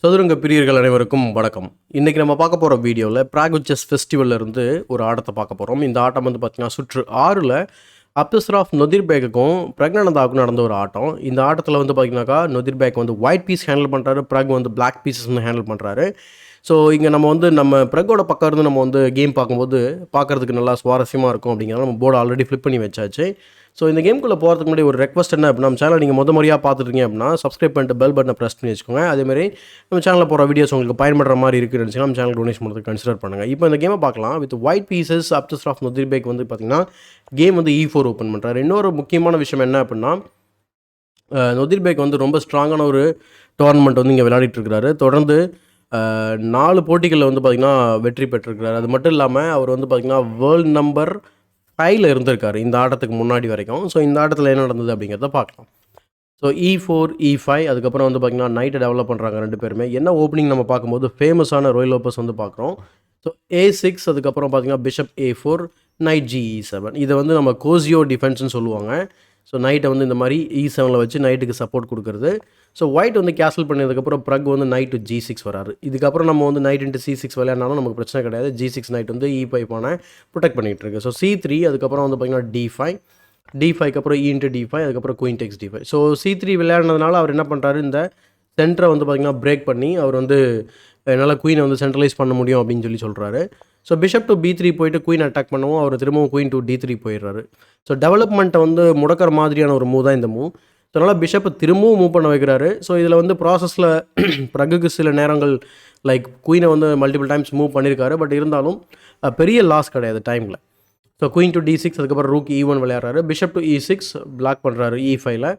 சதுரங்க பிரியர்கள் அனைவருக்கும் வணக்கம். இன்றைக்கி நம்ம பார்க்க போகிற வீடியோவில் பிராக் செஸ் ஃபெஸ்டிவலில் இருந்து ஒரு ஆட்டத்தை பார்க்க போகிறோம். இந்த ஆட்டம் வந்து பார்த்திங்கன்னா சுற்று 6ல் அப்துஸ்ராஃப் நொதிர்பேக்குக்கும் பிரக்னானந்தாவுக்கும் நடந்த ஒரு ஆட்டம். இந்த ஆட்டத்தில் வந்து பார்த்திங்கனாக்கா நொதிர்பேக் வந்து ஒயிட் பீஸ் ஹேண்டில் பண்ணுறாரு, பிராக் வந்து பிளாக் பீசஸ் வந்து ஹேண்டில் பண்ணுறாரு. ஸோ இங்கே நம்ம பிரெக்கோட பக்கம் இருந்து நம்ம வந்து கேம் பார்க்கும்போது பார்க்குறதுக்கு நல்லா சுவாரஸ்யமாக இருக்கும் அப்படிங்கிறத நம்ம போர்டு ஆல்ரெடி ஃப்ளிப் பண்ணி வச்சாச்சு. ஸோ இந்த கேமுக்குள்ளே போகிறதுக்கு முன்னாடி ஒரு ரெக்வஸ்ட் என்ன அப்படின்னா, நம்ம சேனல் நீங்கள் முறையாக பார்த்துருக்கீங்க அப்படின்னா சப்ஸ்கிரைப் பண்ணிட்டு பெல் பட்டனை ப்ரெஸ் பண்ணி வச்சுக்கோங்க. அதேமாதிரி நம்ம சேனலில் போகிற வீடியோஸ் உங்களுக்கு பயன்படுற மாதிரி இருக்குன்னு நினச்சிங்கன்னா நம்ம சேனல் டொனேஷன் பண்ணுறதுக்கு கன்சிடர் பண்ணுங்கள். இப்போ இந்த கேமை பார்க்கலாம். வித் ஒயிட் பீசஸ் அப்துஸ்ராஃப் நொதிர்பேக் வந்து பார்த்திங்கன்னா கேம் வந்து E4 ஓப்பன் பண்ணுறாரு. இன்னொரு முக்கியமான விஷயம் என்ன அப்படின்னா, நொதிர்பேக் வந்து ரொம்ப ஸ்ட்ராங்கான ஒரு டோர்னமெண்ட் வந்து இங்கே விளையாடிட்டு இருக்கிறாரு. தொடர்ந்து 4 போட்டிகளில் வந்து பார்த்திங்கன்னா வெற்றி பெற்றிருக்கிறார். அது மட்டும் இல்லாமல் அவர் வந்து பார்த்திங்கன்னா வேர்ல்டு நம்பர் 5ல் இருந்திருக்காரு இந்த ஆட்டத்துக்கு முன்னாடி வரைக்கும். ஸோ இந்த ஆட்டத்தில் என்ன நடந்தது அப்படிங்கிறத பார்க்கலாம். ஸோ E4, E5 அதுக்கப்புறம் வந்து பார்த்திங்கன்னா நைட்டை டெவலப் பண்ணுறாங்க ரெண்டு பேருமே. என்ன ஓப்பனிங் நம்ம பார்க்கும்போது ஃபேமஸான ரோய் லோப்பஸ் வந்து பார்க்குறோம். ஸோ A6 அதுக்கப்புறம் பார்த்திங்கன்னா பிஷப் A4, நைட் G7. இதை வந்து நம்ம கோசியோ டிஃபென்ஸ்னு சொல்லுவாங்க. ஸோ நைட்டை வந்து இந்த மாதிரி E7ல் வச்சு நைட்டுக்கு சப்போர்ட் கொடுக்குறது. ஸோ ஒயிட் வந்து கேன்சல் பண்ணதுக்கப்புறம் ப்ரக் வந்து நைட் டு G6 வராரு. இதுக்கப்புறம் நம்ம வந்து நைட் இன்ட்டு C6 விளையாடினாலும் நமக்கு பிரச்சனை கிடையாது. G6 நைட் வந்து E5 பானை ப்ரொடெக்ட் பண்ணிகிட்டு இருக்கு. ஸோ C3 அதுக்கப்புறம் வந்து பார்த்திங்கன்னா D5, D5க்கு அப்புறம் E இன்ட்டு D5 அதுக்கப்புறம் குயின் டெக்ஸ் D5. ஸோ C3 விளையாடினதுனால அவர் என்ன பண்ணுறாரு, இந்த சென்டரை வந்து பார்த்திங்கன்னா பிரேக் பண்ணி அவர் வந்து என்னால் குயினை வந்து சென்ட்ரலைஸ் பண்ண முடியும் அப்படின்னு சொல்கிறாரு. ஸோ பிஷப் டு B3 போயிட்டு குயின் அட்டாக் பண்ணவும் அவர் திரும்பவும் குயின் டு D3 போயிடுறாரு. ஸோ டெவலப்மெண்ட்டை வந்து முடக்கிற மாதிரியான ஒரு மூவ் தான் இந்த மூவ். ஸோ அதனால் பிஷப்பை திரும்பவும் மூவ் பண்ண வைக்கிறாரு. ஸோ இதில் வந்து ப்ராசஸில் ப்ரக்குக்கு சில நேரங்கள் லைக் குயினை வந்து மல்டிபிள் டைம்ஸ் மூவ் பண்ணியிருக்காரு. பட் இருந்தாலும் பெரிய லாஸ் கிடையாது டைமில். ஸோ குயின் டு D6 அதுக்கப்புறம் ரூக் E1 விளையாடுறாரு. பிஷப் டு E6 பிளாக் பண்ணுறாரு E5ல்.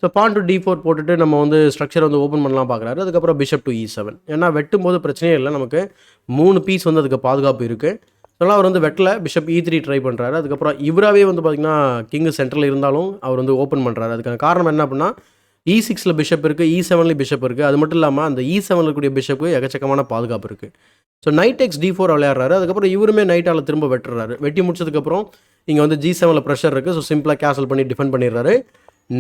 ஸோ பான் டு D4 போட்டுட்டு நம்ம வந்து ஸ்ட்ரக்சர் வந்து ஓப்பன் பண்ணலாம் பார்க்குறாரு. அதுக்கப்புறம் பிஷப் டு E7. ஏன்னா வெட்டும் போது பிரச்சனையே இல்லை, நமக்கு 3 பீஸ் வந்து அதுக்கு பாதுகாப்பு இருக்குது. அதனால் அவர் வந்து வெட்டில் பிஷப் E3 ட்ரை பண்ணுறாரு. அதுக்கப்புறம் இவராகவே வந்து பார்த்திங்கன்னா கிங்கு சென்டரில் இருந்தாலும் அவர் வந்து ஓப்பன் பண்ணுறாரு. அதுக்கான காரணம் என்ன அப்படின்னா, E6ல் பிஷப் இருக்குது, E7லேயும் பிஷப் இருக்குது. அது மட்டும் இல்லாமல் அந்த E7ல் இருக்கக்கூடிய பிஷப்புக்கு எக்கச்சக்கமான பாதுகாப்பு இருக்குது. So night X D4 விளையாடுறாரு. அதுக்கப்புறம் இவருமே நைட்டால் திரும்ப வெட்டுறாரு. வெட்டி முடிச்சதுக்கப்புறம் இங்கே வந்து G7ல் ப்ரெஷர் இருக்குது. ஸோ சிம்பிளாக கேன்சல் பண்ணி டிஃபெண்ட் பண்ணிடுறாரு.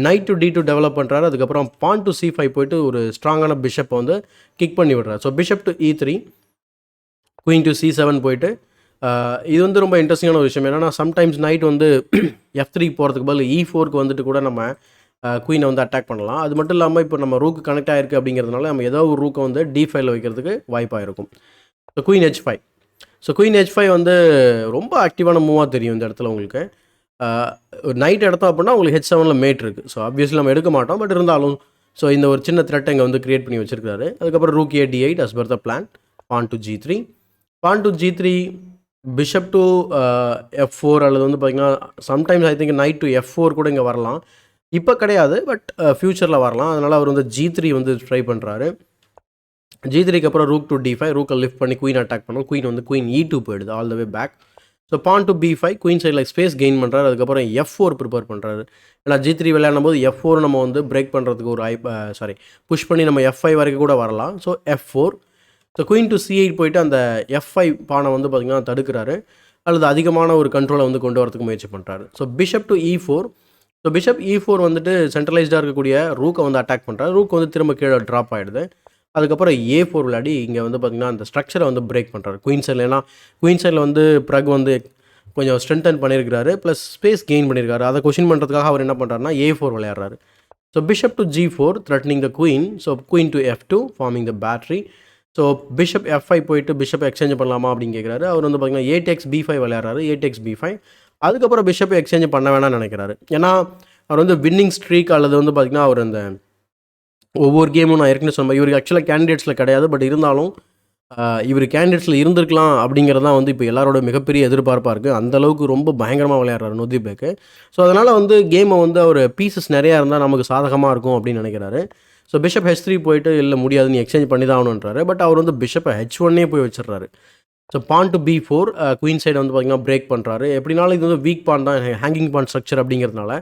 நைட் டு D2 டெவலப் பண்ணுறாரு. அதுக்கப்புறம் பான் டு C5 போயிட்டு ஒரு ஸ்ட்ராங்கான பிஷப்பை வந்து கிக் பண்ணி விடுறாரு. So bishop to E3, queen to C7 போயிட்டு இது வந்து ரொம்ப இன்ட்ரெஸ்டிங்கான ஒரு விஷயம். என்னென்னா சம்டைம்ஸ் நைட் வந்து F3 போகிறதுக்கு பதில் E4க்கு வந்துட்டு கூட நம்ம குயினை வந்து அட்டாக் பண்ணலாம். அது மட்டும் இல்லாமல் இப்போ நம்ம ரூக்கு கனெக்ட் ஆகிருக்கு அப்படிங்கிறதுனால நம்ம ஏதோ ஒரு ரூக்கை வந்து D5ல் வைக்கிறதுக்கு வாய்ப்பாக இருக்கும். So queen H5. So queen H5 வந்து ரொம்ப ஆக்டிவான மூவாக தெரியும் இந்த இடத்துல உங்களுக்கு. நைட் எடுத்தோம் அப்படின்னா உங்களுக்கு H7ல் மேட் இருக்குது. ஸோ ஆப்வியஸ்லி நம்ம எடுக்க மாட்டோம். பட் இருந்தாலும் ஸோ இந்த ஒரு சின்ன த்ரெட்டை இங்கே வந்து க்ரியேட் பண்ணி வச்சிருக்காரு. அதுக்கப்புறம் rook A D8 as per the plan. Pawn to G3, pawn to G3, bishop to F4 அல்லது வந்து பார்த்திங்கன்னா sometimes I think knight to F4 கூட இங்கே வரலாம். இப்போ கிடையாது, பட் ஃப்யூச்சரில் வரலாம். அதனால் அவர் வந்து G3 வந்து ட்ரை பண்ணுறாரு. G3க்கு அப்புறம் ரூக் டு D5, ரூக்கை லிஃப்ட் பண்ணி குயின் அட்டாக் பண்ணும். குயின் வந்து குயின் E2 போயிடுது all the way back. So pawn to B5, queen சைடில் ஸ்பேஸ் கெயின் பண்ணுறாரு. அதுக்கப்புறம் F4 ப்ரிப்பேர் பண்ணுறாரு. ஏன்னா G3 விளையாடும் போது F4 நம்ம வந்து பிரேக் பண்ணுறதுக்கு ஒரு புஷ் பண்ணி நம்ம F5 வரைக்கும் கூட வரலாம். So F4. So queen to C8 போயிட்டு அந்த F5 பானை வந்து பார்த்திங்கன்னா தடுக்கிறாரு, அல்லது அதிகமான ஒரு கண்ட்ரோலை வந்து கொண்டு வரதுக்கு முயற்சி பண்ணுறாரு. So bishop to E4. So bishop E4 வந்துட்டு சென்ட்ரலைஸ்டாக இருக்கக்கூடிய ரூக்கை வந்து அட்டாக் பண்ணுறாரு. ரூக் வந்து திரும்ப கீழே ட்ராப் ஆகிடுது. அதுக்கப்புறம் A4 விளையாடி இங்கே வந்து பார்த்திங்கன்னா அந்த ஸ்ட்ரக்சரை வந்து பிரேக் பண்ணுறாரு குயின் சைடில். ஏன்னா குயின் சைடில் வந்து ப்ரக் வந்து கொஞ்சம் ஸ்ட்ரென்தன் பண்ணியிருக்காரு, ப்ளஸ் ஸ்பேஸ் கெயின் பண்ணியிருக்காரு. அதை கொஷின் பண்ணுறதுக்காக அவர் என்ன பண்ணுறாருனா A4 விளையாடுறாரு. So bishop to G4 threatening the queen. So queen to F2 forming the battery. So bishop F5 போயிட்டு பிஷப் எக்ஸ்சேஞ்ச் பண்ணலாமா அப்படின்னு கேட்குறாரு. அவர் வந்து பார்த்திங்கன்னா A takes B5 விளையாடுறாரு. A takes B5. அதுக்கப்புறம் பிஷப்பை எக்ஸ்சேஞ்ச் பண்ண வேணாம்னு நினைக்கிறாரு. ஏன்னா அவர் வந்து வின்னிங் ஸ்ட்ரீக் அல்லது வந்து பார்த்திங்கன்னா அவர் அந்த ஒவ்வொரு கேமும் நான் ஏற்கனவே சொன்னேன், இவருக்கு ஆக்சுவலாக கேண்டிடேட்ஸில் கிடையாது. பட் இருந்தாலும் இவர் கேண்டிடேட்ஸில் இருந்திருக்கலாம் அப்படிங்கிறது தான் வந்து இப்போ எல்லாரோட மிகப்பெரிய எதிர்பார்ப்பாக இருக்குது. அந்தளவுக்கு ரொம்ப பயங்கரமாக விளையாடுறாரு நொதிர்பேக்கு. ஸோ அதனால் வந்து கேமை வந்து அவர் பீசஸ் நிறையா இருந்தால் நமக்கு சாதகமாக இருக்கும் அப்படின்னு நினைக்கிறாரு. ஸோ பிஷப் H3 போயிட்டு இல்லை முடியாது, நீ எக்ஸ்சேஞ்ச் பண்ணி தான் ஆகணுன்றாரு. பட் அவர் வந்து பிஷப்பை H1 போய் வச்சிடுறாரு. So pawn to B4, queen side வந்து பார்த்திங்கன்னா பிரேக் பண்ணுறாரு. எப்படினாலும் இது வந்து வீக் பான் தான், ஹேங்கிங் பான் ஸ்ட்ரக்சர் அப்படிங்கிறதுனால.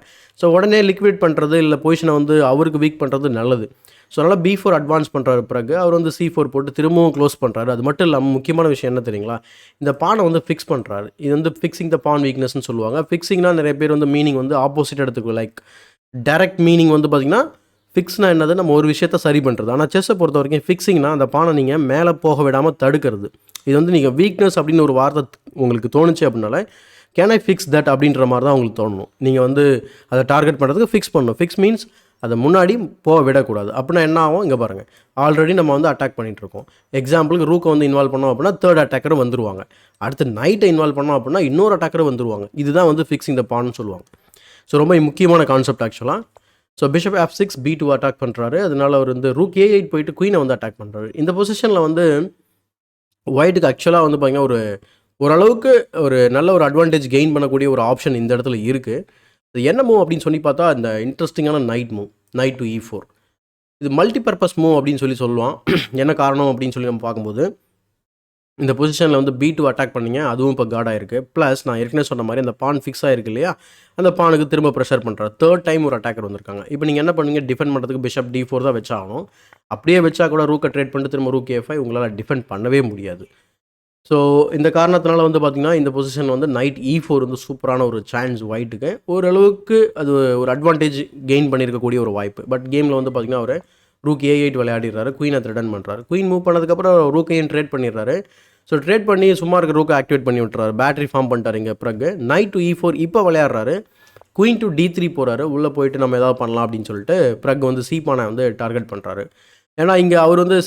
ஸோ உடனே லிக்விட் பண்ணுறது இல்லை பொசிஷனை வந்து அவருக்கு வீக் பண்ணுறது நல்லது. ஸோ அதனால் B4 அட்வான்ஸ் பண்ணுறாரு. பிறகு அவர் வந்து C4 போட்டு திரும்பவும் க்ளோஸ் பண்ணுறாரு. அது மட்டும் இல்லாமல் முக்கியமான விஷயம் என்ன தெரியுங்களா, இந்த பானை வந்து ஃபிக்ஸ் பண்ணுறாரு. இது வந்து ஃபிக்ஸிங் த பான் வீக்னஸ்னு சொல்லுவாங்க. ஃபிக்ஸிங்னா நிறைய பேர் வந்து மீனிங் வந்து ஆப்போசிட் எடுத்துக்கும். லைக் டைரக்ட் மீனிங் வந்து பார்த்திங்கன்னா ஃபிக்ஸ்னா என்னது, நம்ம ஒரு விஷயத்த சரி பண்ணுறது. ஆனால் செஸ்ஸை பொறுத்த வரைக்கும் ஃபிக்ஸிங்னா அந்த பானை நீங்கள் மேலே போக விடாமல் தடுக்கிறது. இது வந்து நீங்கள் வீக்னஸ் அப்படின்னு ஒரு வார்த்தை உங்களுக்கு தோணுச்சு அப்படின்னால கேன் ஐ ஃபிக்ஸ் தட் அப்படின்ற மாதிரி தான் உங்களுக்கு தோணணும். நீங்கள் வந்து அதை டார்கெட் பண்ணுறதுக்கு ஃபிக்ஸ் பண்ணணும். ஃபிக்ஸ் மீன்ஸ் அதை முன்னாடி போக விடக்கூடாது. அப்படின்னா என்ன ஆகும், இங்கே பாருங்கள், ஆல்ரெடி நம்ம வந்து அட்டாக் பண்ணிகிட்ருக்கோம். எக்ஸாம்பிளுக்கு ரூக்கை வந்து இன்வால்வ் பண்ணோம் அப்படின்னா தேர்ட் அட்டாக்கர் வந்துருவாங்க. அடுத்து நைட்டை இன்வால்வ் பண்ணோம் அப்படின்னா இன்னொரு அட்டாக்கர் வந்துருவாங்க. இதுதான் வந்து ஃபிக்ஸிங் த பான்னு சொல்லுவாங்க. ஸோ ரொம்ப முக்கியமான கான்செப்ட் ஆக்சுவலாக. So bishop F6 B2 attack பண்ணுறாரு. அதனால் அவர் வந்து ரூக் A8 போயிட்டு குயினை வந்து அட்டாக் பண்ணுறாரு. இந்த பொசிஷனில் வந்து ஒயிட்டுக்கு ஆக்சுவலாக வந்து பார்த்திங்கன்னா ஓரளவுக்கு ஒரு நல்ல ஒரு அட்வான்டேஜ் கெயின் பண்ணக்கூடிய ஒரு ஆப்ஷன் இந்த இடத்துல இருக்குது. இது என்ன மூவ் அப்படின்னு சொல்லி பார்த்தா இந்த இன்ட்ரெஸ்டிங்கான night move, night to E4. இது மல்டிபர்பஸ் மூவ் அப்படின்னு சொல்லலாம். என்ன காரணம் அப்படின்னு சொல்லி நம்ம பார்க்கும்போது இந்த பொசிஷனில் வந்து B2 அட்டாக் பண்ணிங்க, அதுவும் இப்போ கார்ட் ஆகிருக்கு. ப்ளஸ் நான் ஏற்கனவே சொன்ன மாதிரி அந்த பான் ஃபிக்ஸ் ஆகிருக்கு இல்லையா, அந்த பானுக்கு திரும்ப ப்ரெஷர் பண்ணுறாரு. தேர்ட் டைம் ஒரு அட்டாக்கர் வந்திருக்காங்க. இப்போ நீங்கள் என்ன பண்ணுவீங்க, டிஃபெண்ட் பண்ணுறதுக்கு பிஷப் D4 தான் வச்சாகணும். அப்படியே வச்சா கூட ரூக்கை ட்ரேட் பண்ணிட்டு திரும்ப ரூக் A5 உங்களால் டிஃபெண்ட் பண்ணவே முடியாது. ஸோ இந்த காரணத்தினால வந்து பார்த்திங்கன்னா இந்த பொசிஷன் வந்து நைட் E4 வந்து சூப்பரான ஒரு சான்ஸ் ஒயிட்டுக்கு. ஓரளவுக்கு அது ஒரு அட்வான்டேஜ் கெயின் பண்ணியிருக்கக்கூடிய ஒரு வாய்ப்பு. பட் கேமில் வந்து பார்த்திங்கன்னா அவர் ரூக் A8 விளையாடிடுறாரு, குயினை த்ரெட்டன் பண்ணுறாரு. குயின் மூவ் பண்ணதுக்கப்புறம் ரூக்கையும் ட்ரேட் பண்ணிடுறாரு. ஸோ ட்ரேட் பண்ணி சும்மா இருக்க ரூக்கை ஆக்டிவேட் பண்ணி விட்டுறாரு. பேட்டரி ஃபார்ம் பண்ணிட்டார் இங்கே. பிறகு நைட் டு E4 இப்போ விளையாடுறாரு. குயின் டு D3 போகிறாரு. உள்ளே போயிட்டு நம்ம எதாவது பண்ணலாம் அப்படின்னு சொல்லிட்டு பிறகு வந்து C பானை வந்து டார்கெட் பண்ணுறாரு. ஏன்னா இங்கே அவர் வந்து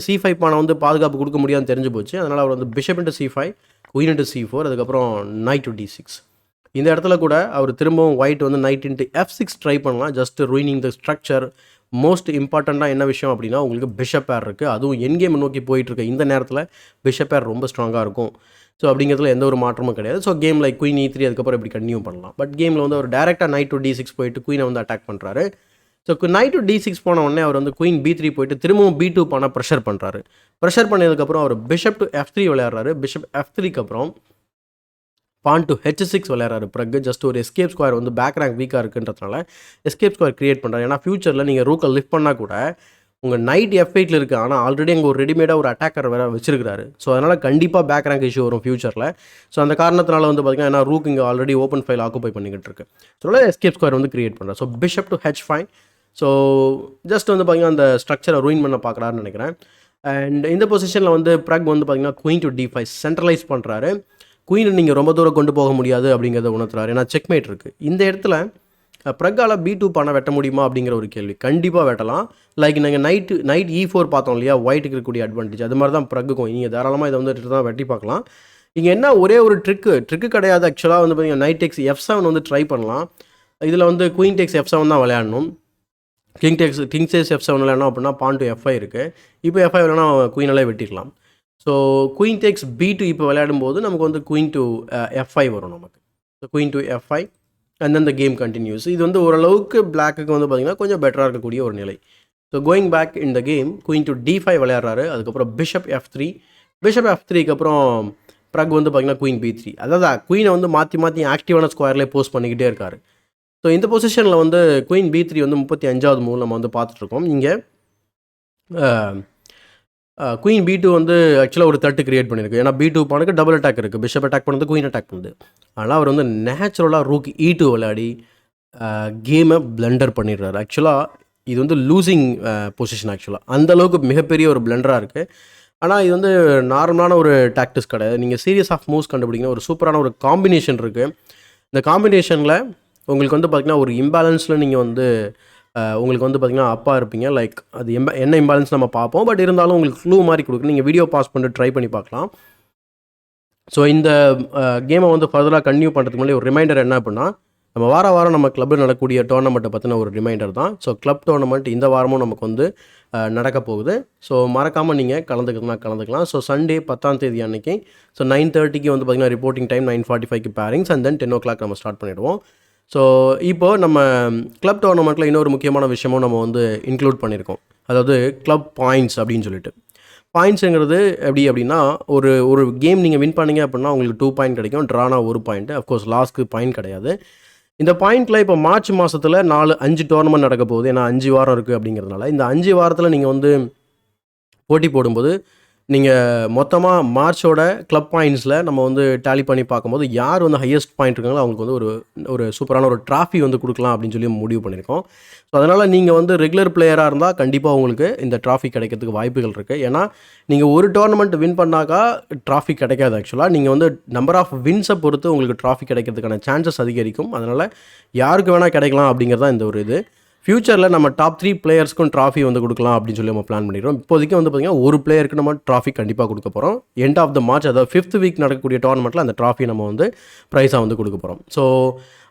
C5 பானை வந்து பாதுகாப்பு கொடுக்க முடியாதுன்னு தெரிஞ்சு போச்சு. அதனால் அவர் வந்து bishop into C5, queen into C4, அதுக்கப்புறம் நைட் டு D6. இந்த இடத்துல கூட அவர் திரும்பவும் ஒயிட் வந்து நைட் இன்ட்டு F6 ட்ரை பண்ணலாம். Just ruining the structure. Most இம்பார்ட்டண்ட்டாக என்ன விஷயம் அப்படின்னா உங்களுக்கு பிஷப் பேர் இருக்குது. அதுவும் என் கேம் நோக்கி போயிட்டுருக்க இந்த நேரத்தில் பிஷப் பேர் ரொம்ப ஸ்ட்ராங்காக இருக்கும். ஸோ அப்படிங்கிறதுல எந்த ஒரு மாற்றமும் கிடையாது. So game like queen E3 அதுக்கப்புறம் இப்படி கண்டினியூ பண்ணலாம். பட் கேமில் வந்து அவர் டேரெக்டாக நைட் டு D6 போயிட்டு குயினை வந்து அட்டாக் பண்ணுறாரு. ஸோ நைட் டு D6 போன உடனே அவர் வந்து குயின் B3 போயிட்டு திரும்பவும் B2 பண்ண ப்ரெஷர் பண்ணுறாரு. ப்ரெஷர் பண்ணதுக்கப்புறம் அவர் பிஷப் டு F3 விளையாடுறாரு. பிஷப் F3க்கு அப்புறம் பான் டு H6 விளையாடுறாரு. பிறகு ஜஸ்ட் ஒரு எஸ்கேப் ஸ்கொயர் வந்து பேக் ரேங்க் வீக்காக இருக்குன்றதுனால எஸ்கேப் ஸ்கொயர் கிரியேட் பண்ணுறாரு. ஏன்னா ஃபியூச்சரில் நீங்கள் ரூக்கை லிஃப்ட் பண்ணால் கூட உங்கள் நைட் F8 இருக்குது. ஆனால் ஆல்ரெடி அங்கே ஒரு ரெடிமேடாக ஒரு அட்டாக்கர் வேறு வச்சிருக்காரு. ஸோ அதனால் கண்டிப்பாக பேக் ரேங்க் இஷ்யூ வரும் ஃபியூச்சரில். ஸோ அந்த காரணத்தினால வந்து பார்த்திங்கன்னா ஏன்னா ரூக் இங்கே ஆல்ரெடி ஓப்பன் ஃபைல் ஆக்குபை பண்ணிக்கிட்டு இருக்கு. ஸோ எஸ்கேப் ஸ்கொயர் வந்து கிரியேட் பண்ணுறாரு. So bishop to H5. So just வந்து பார்த்திங்கன்னா அந்த ஸ்ட்ரக்சரை ரூயின் பண்ண பார்க்குறாருன்னு நினைக்கிறேன். அண்ட் இந்த பொசிஷனில் வந்து பிறகு வந்து பார்த்திங்கன்னா குயின் டு D5 சென்ட்ரலைஸ் பண்ணுறாரு. குயினை நீங்கள் ரொம்ப தூரம் கொண்டு போக முடியாது அப்படிங்கிறத உணர்த்துறாரு. ஏன்னா செக்மேட் இருக்குது. இந்த இடத்துல பிரகால B2 பானை வெட்ட முடியுமா அப்படிங்கிற ஒரு கேள்வி. கண்டிப்பாக வெட்டலாம். லைக் நீங்கள் நைட் E4 பார்த்தோம் இல்லையா, ஒயிட்டுக்கு இருக்கக்கூடிய அட்வான்டேஜ் அது மாதிரி தான் பிரகுக்கும். நீங்கள் தாராளமாக இதை வந்து தான் வெட்டி பார்க்கலாம். இங்கே என்ன ஒரே ஒரு ட்ரிக்கு கிடையாது. ஆக்சுவலாக வந்து பார்த்தீங்கன்னா நைட் டெக்ஸ் F7 வந்து ட்ரை பண்ணலாம். இதில் வந்து குயின் டெக்ஸ் F7 தான் விளையாடணும். கிங் டெக்ஸ் F7 விளையாடணும் அப்படின்னா பான் டு F5 இருக்குது. இப்போ F5 இல்லைனா குயினாலே வெட்டிக்கலாம். ஸோ குயின் டேக்ஸ் B2 இப்போ விளையாடும்போது நமக்கு வந்து குயின் டு F5 வரும் நமக்கு. So queen to F5 and then the game continues. இது வந்து ஓரளவுக்கு பிளாக்குக்கு வந்து பார்த்திங்கன்னா கொஞ்சம் பெட்டராக இருக்கக்கூடிய ஒரு நிலை. So going back in the game queen to D5 விளையாடுறாரு. அதுக்கப்புறம் பிஷப் F3க்கு அப்புறம் பிறகு வந்து பார்த்திங்கன்னா குயின் B3. அதாவது குயினை வந்து மாற்றி ஆக்டிவான ஸ்கொயர்லேயே போஸ்ட் பண்ணிக்கிட்டே இருக்காரு. ஸோ இந்த பொசிஷனில் வந்து குயின் B3 வந்து 35வது மூவ் நம்ம வந்து பார்த்துட்ருக்கோம். இங்கே குயின் B2 வந்து ஆக்சுவலாக ஒரு தட்டு கிரியேட் பண்ணியிருக்கு. ஏன்னா B2 பானுக்கு டபுள் அட்டாக் இருக்குது. பிஷப் அட்டாக் பண்ணுறது, குயின் அட்டாக் பண்ணுது. ஆனால் அவர் வந்து நேச்சுரலாக ரூக் E2 விளையாடி கேமை பிளண்டர் பண்ணிடுறாரு. ஆக்சுவலாக இது வந்து லூசிங் பொசிஷன். ஆக்சுவலாக அந்தளவுக்கு மிகப்பெரிய ஒரு பிளண்டராக இருக்குது. ஆனால் இது வந்து நார்மலான ஒரு டாக்டிக்ஸ் கிடையாது. நீங்கள் சீரியஸ் ஆஃப் மூவ்ஸ் கண்டுபிடிக்கணும். ஒரு சூப்பரான ஒரு காம்பினேஷன் இருக்குது. இந்த காம்பினேஷனில் உங்களுக்கு வந்து பார்த்திங்கன்னா ஒரு இம்பேலன்ஸில் நீங்கள் வந்து உங்களுக்கு வந்து பார்த்திங்கன்னா அப்பா இருப்பீங்க. லைக் அது என்ன இம்பேலன்ஸ் நம்ம பார்ப்போம். பட் இருந்தாலும் உங்களுக்கு க்ளூ மாதிரி கொடுக்கு. நீங்கள் வீடியோ பாஸ் பண்ணிட்டு ட்ரை பண்ணி பார்க்கலாம். ஸோ இந்த கேமை வந்து ஃபர்தராக கண்டினியூ பண்ணுறதுக்கு முன்னாடி ஒரு ரிமைண்டர் என்ன அப்படின்னா, நம்ம வாரம் நம்ம கிளப்பில் நடக்கக்கூடிய டோர்னமெண்ட்டை பற்றின ஒரு ரிமைண்டர் தான். ஸோ கிளப் டோர்னமெண்ட் இந்த வாரமும் நமக்கு வந்து நடக்க போகுது. ஸோ மறக்காமல் நீங்கள் கலந்துக்கலாம். ஸோ சண்டே 10ஆம் தேதி அன்றைக்கி ஸோ 9:30க்கு வந்து பார்த்திங்கன்னா ரிப்போர்ட்டிங் டைம், 9:45க்கு பேரிங்ஸ் அண்ட் தென் 10 o'clock நம்ம ஸ்டார்ட் பண்ணிவிடுவோம். ஸோ இப்போது நம்ம கிளப் டோர்னமெண்ட்டில் இன்னொரு முக்கியமான விஷயமும் நம்ம வந்து இன்க்ளூட் பண்ணியிருக்கோம். அதாவது கிளப் பாயிண்ட்ஸ் அப்படின்னு சொல்லிட்டு. பாயிண்ட்ஸுங்கிறது எப்படி அப்படின்னா ஒரு கேம் நீங்கள் வின் பண்ணீங்க அப்படின்னா உங்களுக்கு 2 பாயிண்ட் கிடைக்கும். ட்ரானா 1 பாயிண்ட். அஃப்கோர்ஸ் லாஸ்க்கு பாயிண்ட் கிடையாது. இந்த பாயிண்டில் இப்போ மார்ச் மாதத்தில் 4-5 டோர்னமெண்ட் நடக்க போகுது. ஏன்னா 5 வாரம் இருக்குது அப்படிங்கிறதுனால இந்த 5 வாரத்தில் நீங்கள் வந்து போட்டி போடும்போது நீங்கள் மொத்தமாக மார்ச்சோட கிளப் பாயிண்ட்ஸில் நம்ம வந்து டேலி பண்ணி பார்க்கும்போது யார் வந்து ஹையஸ்ட் பாயிண்ட் இருக்காங்களோ அவங்களுக்கு வந்து ஒரு சூப்பரான ஒரு ட்ராஃபி வந்து கொடுக்கலாம் அப்படின்னு சொல்லி முடிவு பண்ணியிருக்கோம். ஸோ அதனால் நீங்கள் வந்து ரெகுலர் பிளேயராக இருந்தால் கண்டிப்பாக உங்களுக்கு இந்த ட்ராஃபி கிடைக்கிறதுக்கு வாய்ப்புகள் இருக்குது. ஏன்னா நீங்கள் ஒரு டோர்னமெண்ட் வின் பண்ணாக்கா ட்ராஃபி கிடைக்காது. ஆக்சுவலாக நீங்கள் வந்து நம்பர் ஆஃப் வின்ஸை பொறுத்து உங்களுக்கு ட்ராஃபி கிடைக்கிறதுக்கான சான்சஸ் அதிகரிக்கும். அதனால் யாருக்கு வேணால் கிடைக்கலாம் அப்படிங்கிறது தான் இந்த ஒரு இது. ஃப்யூச்சரில் நம்ம டாப் 3 பிளேயர்ஸ்க்கும் ட்ராஃபி வந்து கொடுக்கலாம் அப்படின்னு சொல்லி நம்ம பிளான் பண்ணிடுறோம். இப்போதைக்கு வந்து பார்த்திங்கன்னா ஒரு பிளேயருக்கு நம்ம ட்ராஃபி கண்டிப்பாக கொடுக்க போகிறோம். எண்ட் ஆஃப் த மார்ச், அதாவது 5th வீக் நடக்கக்கூடிய டோர்னமெண்ட்டில் அந்த ட்ராஃபி நம்ம வந்து ப்ரைஸாக வந்து கொடுக்க போகிறோம். ஸோ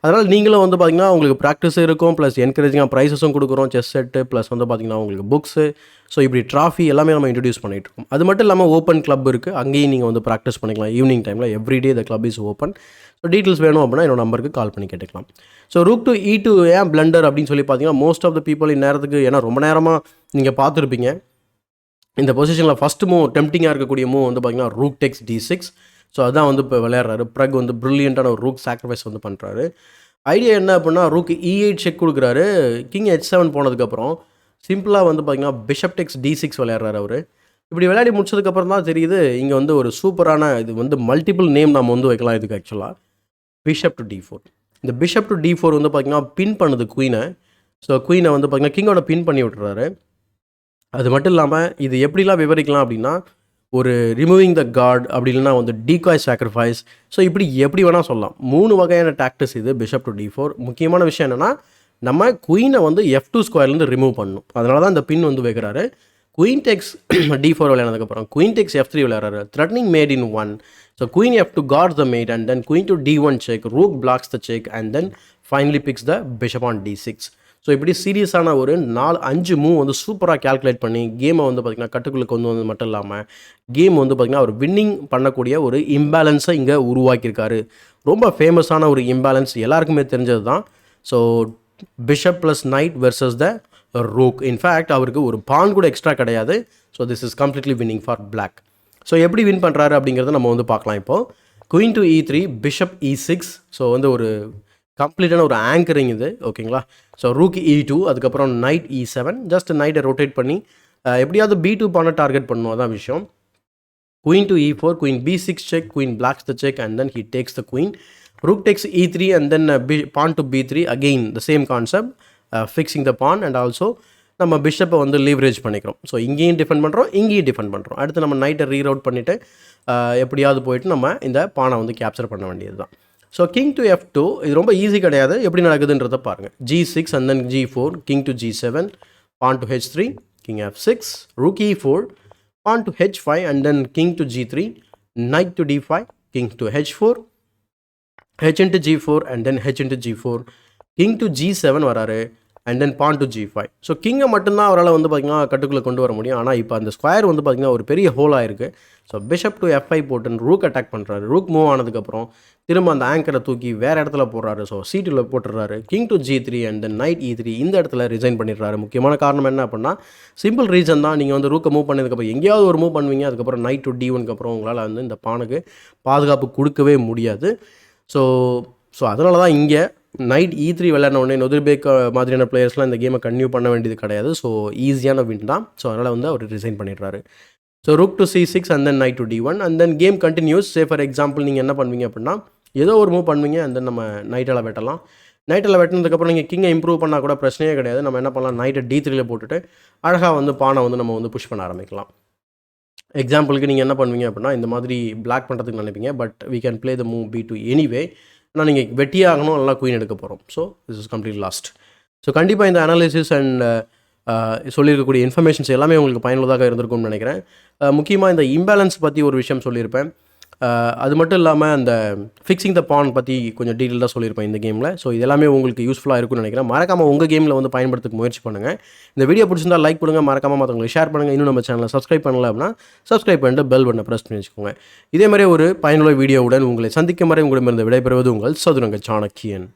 அதனால் நீங்களும் வந்து பார்த்திங்கன்னா உங்களுக்கு ப்ராக்டிஸ் இருக்கும், ப்ளஸ் என்கரேஜிங்காக ப்ரைஸஸும் கொடுக்குறோம், செஸ் செட்டு ப்ளஸ் வந்து பார்த்திங்கன்னா உங்களுக்கு புக்ஸு. ஸோ இப்படி ட்ராஃபி எல்லாமே நம்ம இன்ட்ரடியூஸ் பண்ணிகிட்ருக்கோம். அது மட்டும் இல்லாமல் ஓப்பன் கிளப் இருக்குது, அங்கேயும் நீங்கள் வந்து ப்ராக்டிஸ் பண்ணிக்கலாம் ஈவினிங் டைமில். Everyday the club is open. So details வேணும் அப்படின்னா என்னோட நம்பருக்கு கால் பண்ணி கேட்டுக்கலாம். ஸோ ரூக் டு E2 ஏன் பிளண்டர் அப்படின்னு சொல்லி பார்த்தீங்கன்னா மோஸ்ட் ஆஃப் த பீப்புள் இந்நேரத்துக்கு, ஏன்னா ரொம்ப நேரமாக நீங்கள் பார்த்துருப்பீங்க இந்த பொசிஷனில் ஃபஸ்ட்டு மூவ் டெம்ப்டிங்காக இருக்கக்கூடிய மூவ் வந்து பார்த்திங்கன்னா ரூக் டெக்ஸ் D6. ஸோ அதுதான் வந்து இப்போ விளையாடுறாரு. ப்ரக் வந்து ப்ரில்லியண்ட்டான ஒரு ரூக் சாக்ரிஃபைஸ் வந்து பண்ணுறாரு. ஐடியா என்ன அப்படின்னா ரூக் E8 செக் கொடுக்குறாரு. கிங் H7 போனதுக்கப்புறம் சிம்பிளாக வந்து பார்த்திங்கன்னா பிஷப் டெக்ஸ் D6 விளையாடுறாரு அவர். இப்படி விளையாடி முடிச்சதுக்கப்புறம் தான் தெரியுது இங்கே வந்து ஒரு சூப்பரான இது வந்து மல்டிபிள் நேம் நம்ம வந்து வைக்கலாம் இதுக்கு. ஆக்சுவலாக பிஷப் டு D4. இந்த பிஷப் டு D4 வந்து பார்த்திங்கன்னா பின் பண்ணுது குயினை. ஸோ குயினை வந்து பார்த்திங்கன்னா கிங்கோட பின் பண்ணி விட்டுறாரு. அது மட்டும் இல்லாமல் இது எப்படிலாம் விவரிக்கலாம் அப்படின்னா ஒரு ரிமூவிங் த கார்டு, அப்படி இல்லைனா வந்து டீகாய் சாக்ரிஃபைஸ். ஸோ இப்படி எப்படி வேணால் சொல்லலாம். 3 வகையான டாக்டிக்ஸ் இது பிஷப் டு D4. முக்கியமான விஷயம் என்னென்னா நம்ம குயினை வந்து F2 ஸ்கொயர்லேருந்து ரிமூவ் பண்ணணும். அதனால தான் இந்த பின் வந்து வைக்கிறாரு. குயின் டெக்ஸ் D4 விளையாடுறதுக்கப்புறம் குயின் டெக்ஸ் F3 விளையாடுறாரு. Threatening mate in 1. So queen F2 guards the mate and then queen to D1 check, rook blocks the check and then finally picks the bishop on D6. So இப்படி சீரியஸான ஒரு 4-5 move வந்து சூப்பராக calculate பண்ணி கேமை வந்து பார்த்திங்கன்னா கட்டுக்குள்ளே கொண்டு வந்தது மட்டும் இல்லாமல் கேம் வந்து பார்த்திங்கன்னா ஒரு வின்னிங் பண்ணக்கூடிய ஒரு இம்பேலன்ஸை இங்கே உருவாக்கியிருக்காரு. ரொம்ப ஃபேமஸான ஒரு இம்பேலன்ஸ், எல்லாருக்குமே தெரிஞ்சது தான். So bishop plus knight versus the rook. In fact அவருக்கு ஒரு பான் கூட எக்ஸ்ட்ரா கிடையாது. So this is completely winning for black. So எப்படி வின் பண்ணுறாரு அப்படிங்கிறத நம்ம வந்து பார்க்கலாம். இப்போது queen to E3, bishop E6. So வந்து ஒரு கம்ப்ளீட்டான ஒரு ஆங்கரிங் இது, ஓகேங்களா. ஸோ ரூக் E2, அதுக்கப்புறம் நைட் E7. ஜஸ்ட் நைட்டை ரொட்டேட் பண்ணி எப்படியாவது B2 பானை டார்கெட் பண்ணணும், அதான் விஷயம். Queen to E4, queen B6 check, queen blocks the check and then he takes the queen. Rook takes E3 and then pawn to B3. Again the same concept, fixing the pawn and also நம்ம பிஷப்பை வந்து leverage பண்ணிக்கிறோம். So இங்கேயும் defend பண்ணுறோம், இங்கேயும் defend பண்ணுறோம். அடுத்து நம்ம நைட்டை ரீரவுட் பண்ணிவிட்டு எப்படியாவது போயிட்டு நம்ம இந்த பானை வந்து கேப்சர் பண்ண வேண்டியது தான். ஸோ கிங் டு F2 இது ரொம்ப ஈஸி கிடையாது. எப்படி நடக்குதுன்றதை பாருங்கள். G6 and then G4, king to G7, pawn to H3, king F6, rook E4, pawn to H5 and then king to G3, knight to D5, king to H4, H into G4 and then H into G4, king to G7 வராரு and then pawn to G5. So கிங்கை மட்டும்தான் அவரால் வந்து பார்த்திங்கன்னா கட்டுக்குள்ளே கொண்டு வர முடியும். ஆனால் இப்போ அந்த ஸ்கொயர் வந்து பார்த்திங்கன்னா ஒரு பெரிய ஹோலாக இருக்குது. ஸோ பிஷப் டு F5 போட்டுன்னு ரூக் அட்டாக் பண்ணுறாரு. ரூக் மூவ் ஆனதுக்கப்புறம் திரும்ப அந்த ஆங்கரை தூக்கி வேறு இடத்துல போடுறாரு. ஸோ C2 போட்டுடுறாரு. King to G3 and then knight E3. இந்த இடத்துல ரிசைன் பண்ணிடுறாரு. முக்கியமான காரணம் என்ன அப்படின்னா சிம்பிள் ரீசன் தான். நீங்கள் வந்து ரூக்கை மூவ் பண்ணதுக்கப்புறம் எங்கேயாவது ஒரு மூவ் பண்ணுவீங்க. அதுக்கப்புறம் நைட் டு D1க்கு அப்புறம் உங்களால் வந்து இந்த பானுக்கு பாதுகாப்பு கொடுக்கவே முடியாது. ஸோ அதனால தான் இங்கே நைட் E3 விளையாடின உடனே நொதிர்பேக் மாதிரியான பிளேயர்ஸ்லாம் இந்த கேமை கன்டினியூ பண்ண வேண்டியது கிடையாது. ஸோ ஈஸியான வின் தான். ஸோ அதனால் வந்து அவர் ரிசைன் பண்ணிடுறாரு. So rook to C6 and then knight to D1 and then game continues. Say for example நீங்கள் என்ன பண்ணுவீங்க அப்படின்னா ஏதோ ஒரு மூவ் பண்ணுவீங்க அண்ட் தென் நம்ம நைட்டில் வெட்டலாம். நைட்டில் வெட்டினதுக்கப்புறம் நீங்கள் கிங்கை இம்ப்ரூவ் பண்ணால் கூட பிரச்சனையே கிடையாது. நம்ம என்ன பண்ணலாம், நைட்டை D3 போட்டுட்டு அழகாக வந்து பானை வந்து நம்ம வந்து புஷ் பண்ண ஆரம்பிக்கலாம். எக்ஸாம்பிளுக்கு நீங்கள் என்ன பண்ணுவீங்க அப்படின்னா இந்த மாதிரி பிளாக் பண்ணுறதுக்கு நினைப்பீங்க. But we can play the move B2 anyway. ஆனால் நீங்கள் வெட்டியே ஆகணும், நல்லா குயின் எடுக்க போகிறோம். So this is complete last. So கண்டிப்பாக இந்த அனாலிசிஸ் அண்ட் சொல்லியிருக்கக்கூடிய இன்ஃபர்மேஷன்ஸ் எல்லாமே உங்களுக்கு பயனுள்ளதாக இருந்திருக்கும்னு நினைக்கிறேன். முக்கியமாக இந்த இம்பேலன்ஸ் பற்றி ஒரு விஷயம் சொல்லியிருப்பேன். அது மட்டும் இல்லாமல் அந்த ஃபிக்ஸிங் த பான் பற்றி கொஞ்சம் டீட்டெயிலாக சொல்லியிருப்பேன் இந்த கேமில். ஸோ இது எல்லாமே உங்களுக்கு யூஸ்ஃபுல்லாக இருக்கும்னு நினைக்கிறேன். மறக்காமல் உங்கள் கேமில் வந்து பயன்படுத்த முயற்சி பண்ணுங்கள். இந்த வீடியோ பிடிச்சிருந்தா லைக் பண்ணுங்கள், மறக்காமல் மற்றவங்களுக்கு ஷேர் பண்ணுங்கள். இன்னும் நம்ம சேனலை சப்ஸ்கிரைப் பண்ணல அப்படின்னா சப்ஸ்கிரைப் பண்ணிட்டு பெல் பட்டனை ப்ரெஸ் பண்ணி வச்சுக்கோங்க. இதே மாதிரி ஒரு பயனுள்ள வீடியோவுடன் உங்களை சந்திக்கும் வரை உங்களிடமிருந்து விடைபெறுவது உங்கள் சதுரங்க சாணக்கியன்.